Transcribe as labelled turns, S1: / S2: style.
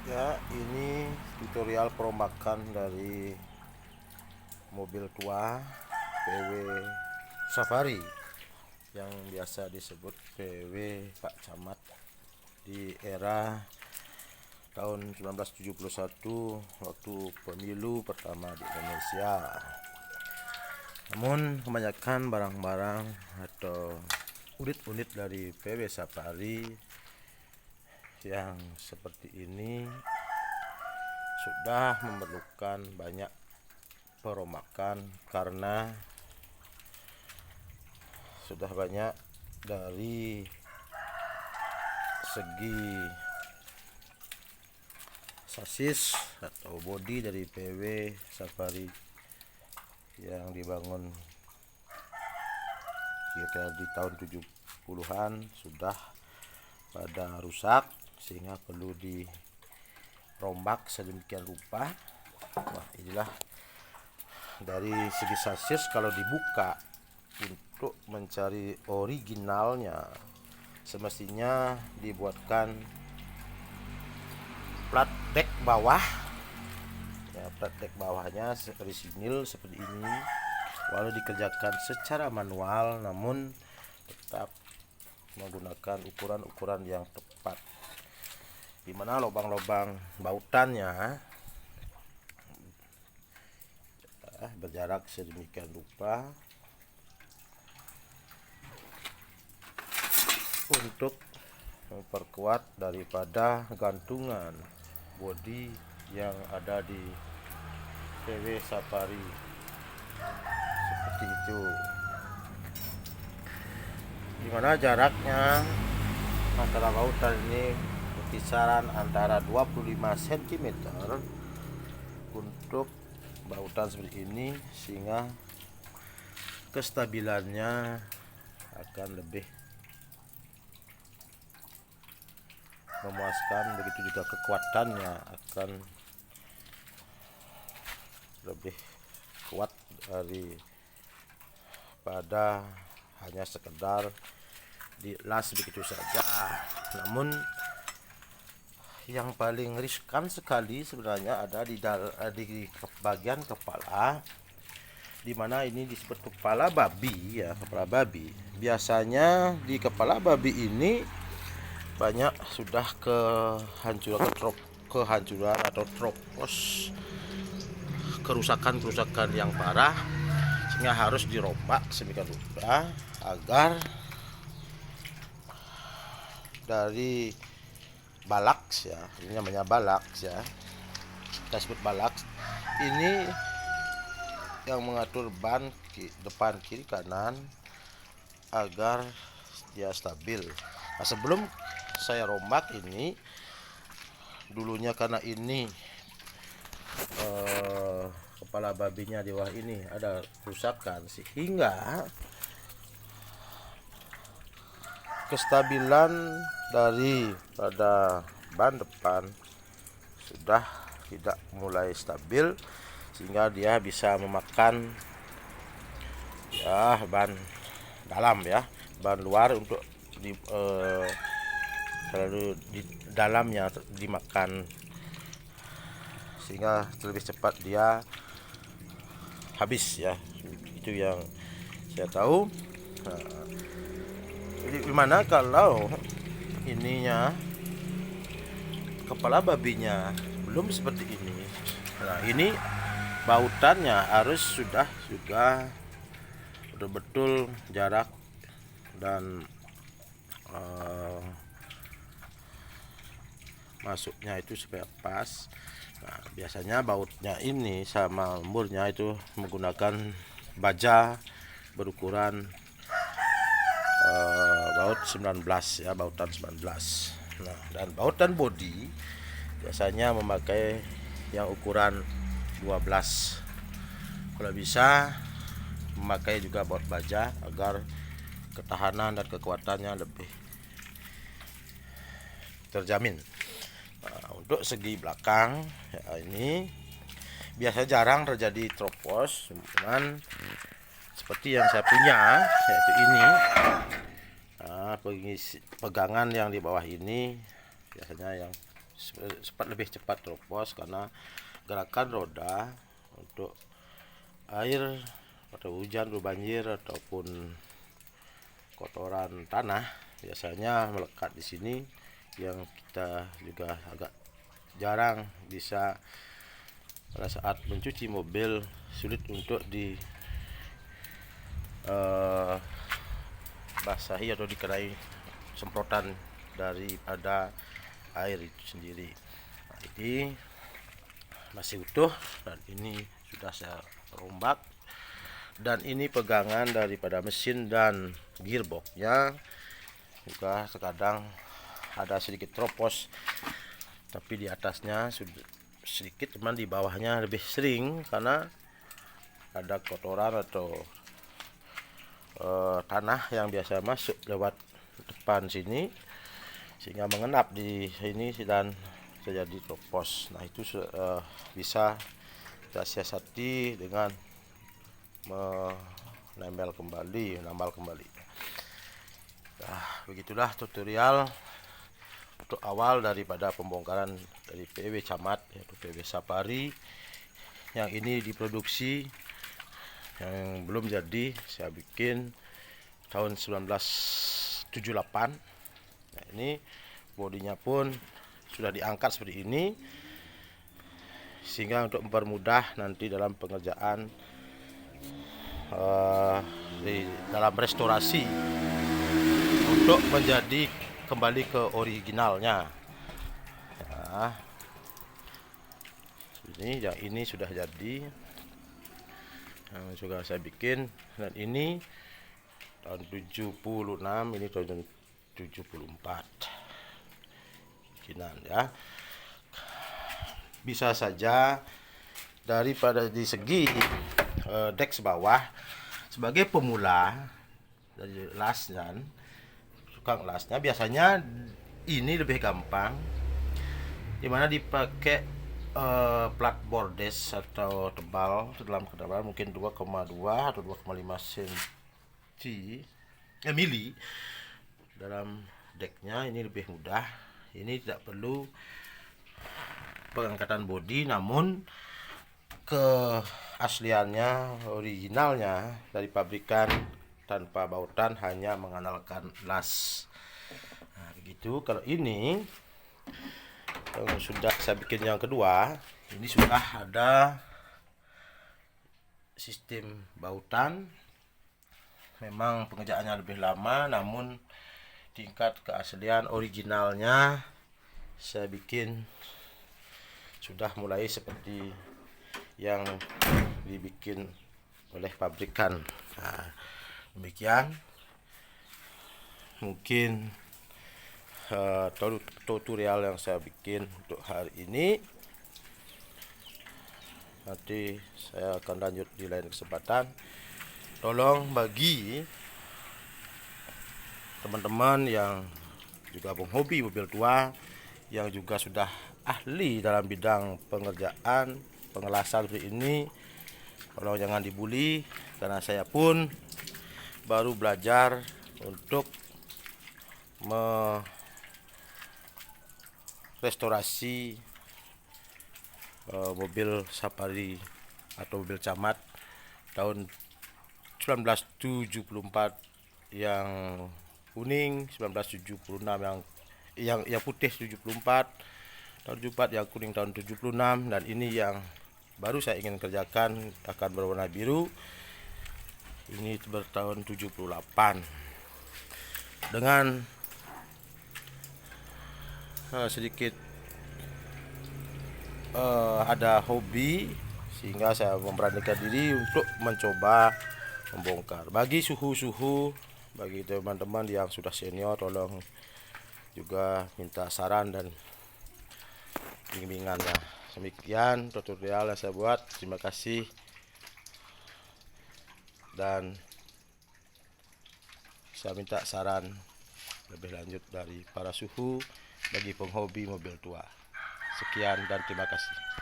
S1: Ya, ini tutorial perombakan dari mobil tua PW Safari yang biasa disebut PW Pak Camat di era tahun 1971 waktu pemilu pertama di Indonesia. Namun kebanyakan barang-barang atau unit-unit dari PW Safari yang seperti ini sudah memerlukan banyak perombakan karena sudah banyak dari segi sasis atau bodi dari PW Safari yang dibangun kira-kira di tahun 70-an sudah pada rusak sehingga perlu dirombak sedemikian rupa. Nah, inilah dari segi sasis. Kalau dibuka untuk mencari originalnya semestinya dibuatkan plat dek bawah ya, plat dek bawahnya orisinil seperti ini, walau dikerjakan secara manual namun tetap menggunakan ukuran-ukuran yang tepat, dimana lubang-lubang bautannya berjarak sedemikian rupa untuk memperkuat daripada gantungan bodi yang ada di PW Safari seperti itu, dimana jaraknya antara bautan ini berkisaran antara 25 cm untuk bautan seperti ini, sehingga kestabilannya akan lebih memuaskan, begitu juga kekuatannya akan lebih kuat daripada hanya sekedar dilas begitu saja. Namun yang paling riskan sekali sebenarnya ada di bagian kepala, dimana ini disebut kepala babi ya, kepala babi. Biasanya di kepala babi ini banyak sudah kehancuran atau tropos, kerusakan yang parah, sehingga harus dirombak sedemikian rupa agar dari balaks ya, ini namanya balaks ya, kita sebut balaks ini yang mengatur ban depan, kiri, kanan agar dia stabil. Nah, sebelum saya rombak ini, dulunya karena ini kepala babinya di bawah ini ada kerusakan sehingga kestabilan dari pada ban depan sudah tidak mulai stabil, sehingga dia bisa memakan ya ban dalam ya, ban luar untuk terlalu di dalamnya dimakan, sehingga lebih cepat dia habis ya. Itu yang saya tahu. Nah, jadi gimana kalau ininya kepala babinya belum seperti ini? Nah, ini bautannya harus sudah juga betul-betul jarak dan masuknya itu supaya pas. Nah, biasanya bautnya ini sama murnya itu menggunakan baja berukuran baut 19 ya, bautan 19. Nah, dan bautan bodi biasanya memakai yang ukuran 12. Kalau bisa memakai juga baut baja agar ketahanan dan kekuatannya lebih terjamin. Nah, untuk segi belakang ya, ini biasa jarang terjadi tropos, cuman seperti yang saya punya yaitu ini. Nah, pegangan yang di bawah ini biasanya yang lebih cepat teropos karena gerakan roda untuk air atau hujan berbanjir ataupun kotoran tanah biasanya melekat di sini, yang kita juga agak jarang bisa pada saat mencuci mobil, sulit untuk di basahi atau dikenai semprotan daripada air itu sendiri. Nah, ini masih utuh dan ini sudah saya rombak, dan ini pegangan daripada mesin dan gearboxnya juga terkadang ada sedikit teropos, tapi di atasnya sudah sedikit, cuman di bawahnya lebih sering karena ada kotoran atau tanah yang biasa masuk lewat depan sini sehingga mengendap di sini dan terjadi teropos. Nah, itu bisa kita siasati dengan menambal kembali. Nah, begitulah tutorial untuk awal daripada pembongkaran dari PW Camat, yaitu PW Sapari, yang ini diproduksi, yang belum jadi saya bikin tahun 1978. Nah, ini bodinya pun sudah diangkat seperti ini sehingga untuk mempermudah nanti dalam pengerjaan di dalam restorasi untuk menjadi kembali ke originalnya. Nah, ini sudah jadi, yang juga saya bikin, dan ini tahun 76, ini tahun 74 bikinan ya. Bisa saja daripada di segi deks bawah sebagai pemula dari las dan tukang lasnya, biasanya ini lebih gampang, dimana dipakai plat bordes atau tebal dalam ketebalan mungkin 2,2 atau 2,5 mili dalam deknya. Ini lebih mudah, ini tidak perlu pengangkatan bodi, namun keasliannya, originalnya dari pabrikan tanpa bautan, hanya mengandalkan las. Nah, begitu. Kalau ini sudah saya bikin yang kedua, ini sudah ada sistem bautan. Memang pengerjaannya lebih lama, namun tingkat keaslian originalnya saya bikin sudah mulai seperti yang dibikin oleh pabrikan. Nah, demikian mungkin tutorial yang saya bikin untuk hari ini. Nanti saya akan lanjut di lain kesempatan. Tolong bagi teman-teman yang juga penghobi mobil tua, yang juga sudah ahli dalam bidang pengerjaan pengelasan seperti ini, tolong jangan dibully, karena saya pun baru belajar untuk merestorasi mobil Sapari atau mobil Camat tahun 1974 yang kuning, 1976 yang putih 74, tahun 74 yang kuning tahun 76, dan ini yang baru saya ingin kerjakan akan berwarna biru, ini bertahun 78. Dengan sedikit ada hobi, sehingga saya memberanikan diri untuk mencoba membongkar. Bagi bagi teman-teman yang sudah senior, tolong juga minta saran dan bimbingannya. Demikian tutorial yang saya buat. Terima kasih, dan saya minta saran lebih lanjut dari para suhu bagi penghobi mobil tua. Sekian dan terima kasih.